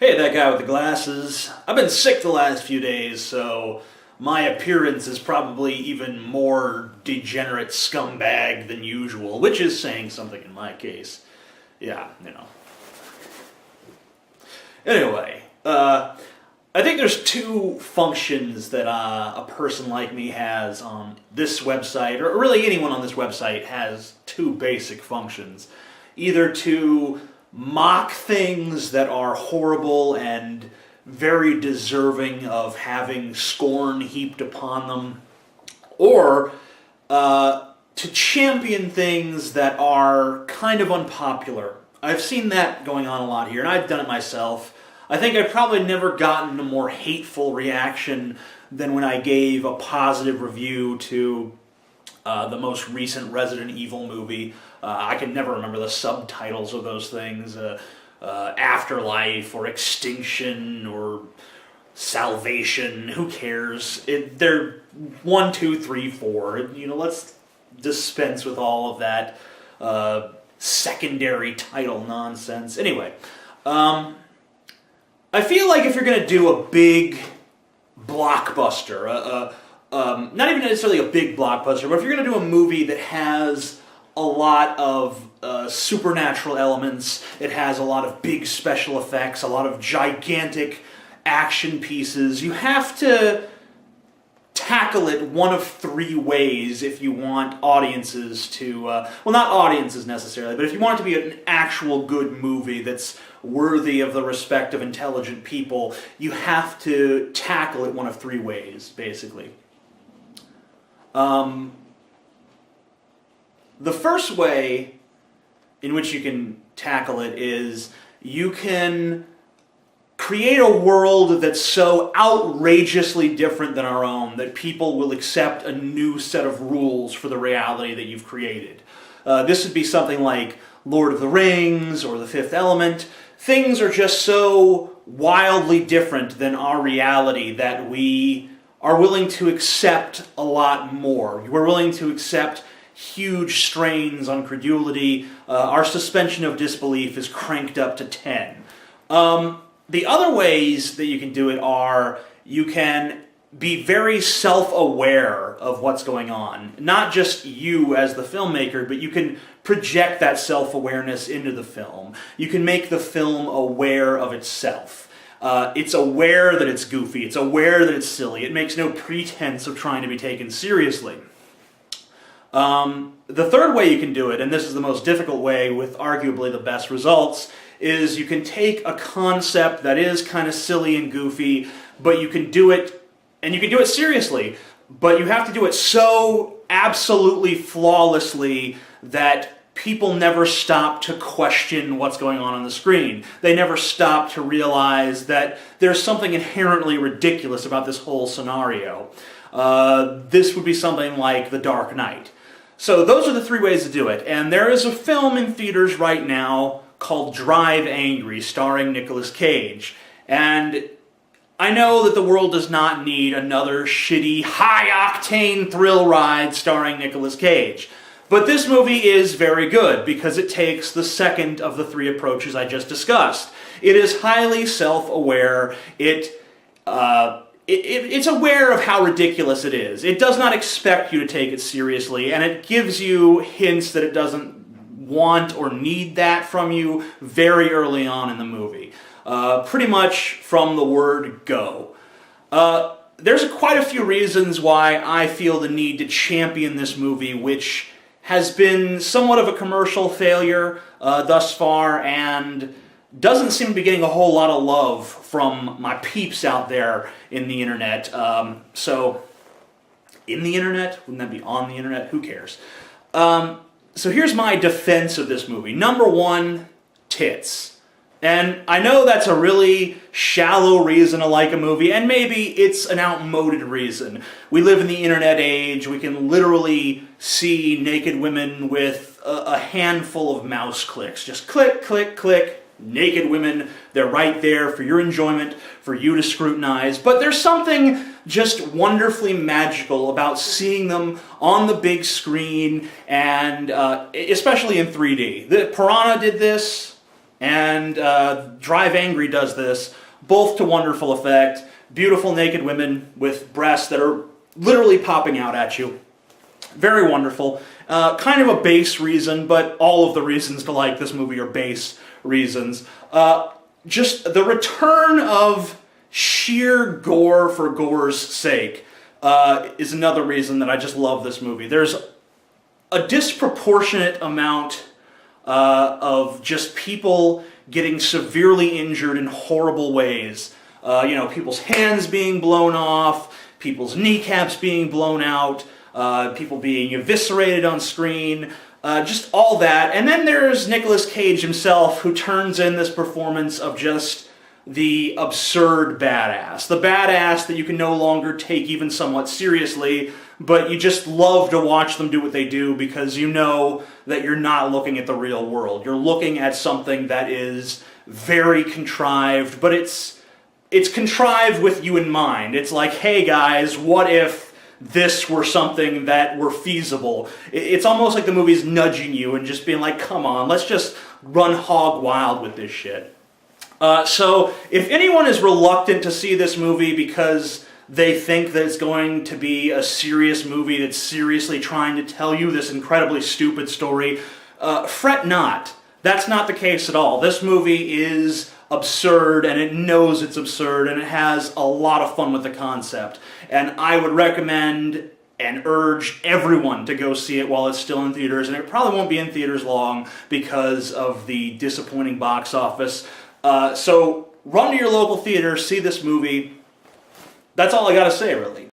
Hey, that guy with the glasses. I've been sick the last few days, so my appearance is probably even more degenerate scumbag than usual, which is saying something in my case. Yeah, you know. Anyway, I think there's two functions that a person like me has on this website, or really anyone on this website has two basic functions. Either to mock things that are horrible and very deserving of having scorn heaped upon them, or to champion things that are kind of unpopular. I've seen that going on a lot here, and I've done it myself. I think I've probably never gotten a more hateful reaction than when I gave a positive review to the most recent Resident Evil movie. I can never remember the subtitles of those things. Afterlife or Extinction or Salvation. Who cares? They're 1, 2, 3, 4. Let's dispense with all of that secondary title nonsense. Anyway, I feel like if you're going to do a big blockbuster, not even necessarily a big blockbuster, but if you're going to do a movie that has a lot of supernatural elements, it has a lot of big special effects, a lot of gigantic action pieces, you have to tackle it one of three ways if you want audiences to, well, not audiences necessarily, but if you want it to be an actual good movie that's worthy of the respect of intelligent people, you have to tackle it one of three ways, basically. The first way in which you can tackle it is you can create a world that's so outrageously different than our own that people will accept a new set of rules for the reality that you've created. This would be something like Lord of the Rings or The Fifth Element. Things are just so wildly different than our reality that we are willing to accept a lot more. We're willing to accept huge strains on credulity. Our suspension of disbelief is cranked up to 10. The other ways that you can do it are you can be very self-aware of what's going on. Not just you as the filmmaker, but you can project that self-awareness into the film. You can make the film aware of itself. It's aware that it's goofy. It's aware that it's silly. It makes no pretense of trying to be taken seriously. The third way you can do it, and this is the most difficult way with arguably the best results, is you can take a concept that is kind of silly and goofy, but you can do it, and you can do it seriously, but you have to do it so absolutely flawlessly that people never stop to question what's going on the screen. They never stop to realize that there's something inherently ridiculous about this whole scenario. This would be something like The Dark Knight. So those are the three ways to do it. And there is a film in theaters right now called Drive Angry, starring Nicolas Cage. And I know that the world does not need another shitty, high-octane thrill ride starring Nicolas Cage. But this movie is very good because it takes the second of the three approaches I just discussed. It is highly self-aware. It's aware of how ridiculous it is. It does not expect you to take it seriously, and it gives you hints that it doesn't want or need that from you very early on in the movie. Pretty much from the word go. There's quite a few reasons why I feel the need to champion this movie, which has been somewhat of a commercial failure thus far, and doesn't seem to be getting a whole lot of love from my peeps out there in the internet. So, in the internet? Wouldn't that be on the internet? Who cares? So here's my defense of this movie. Number one, tits. And I know that's a really shallow reason to like a movie, and maybe it's an outmoded reason. We live in the internet age. We can literally see naked women with a handful of mouse clicks. Just click, click, click. Naked women, they're right there for your enjoyment, for you to scrutinize. But there's something just wonderfully magical about seeing them on the big screen, and especially in 3D. The Piranha did this. and Drive Angry does this, both to wonderful effect. Beautiful naked women with breasts that are literally popping out at you. Very wonderful. Kind of a base reason, but all of the reasons to like this movie are base reasons. Just the return of sheer gore for gore's sake is another reason that I just love this movie. There's a disproportionate amount of just people getting severely injured in horrible ways. People's hands being blown off, people's kneecaps being blown out, people being eviscerated on screen, just all that. And then there's Nicolas Cage himself, who turns in this performance of just the absurd badass. The badass that you can no longer take even somewhat seriously, but you just love to watch them do what they do because you know that you're not looking at the real world. You're looking at something that is very contrived, but it's contrived with you in mind. It's like, hey guys, what if this were something that were feasible? It's almost like the movie's nudging you and just being like, come on, let's just run hog wild with this shit. So if anyone is reluctant to see this movie because they think that it's going to be a serious movie that's seriously trying to tell you this incredibly stupid story, fret not. That's not the case at all. This movie is absurd, and it knows it's absurd, and it has a lot of fun with the concept. And I would recommend and urge everyone to go see it while it's still in theaters, and it probably won't be in theaters long because of the disappointing box office. So run to your local theater, see this movie. That's all I gotta say, really.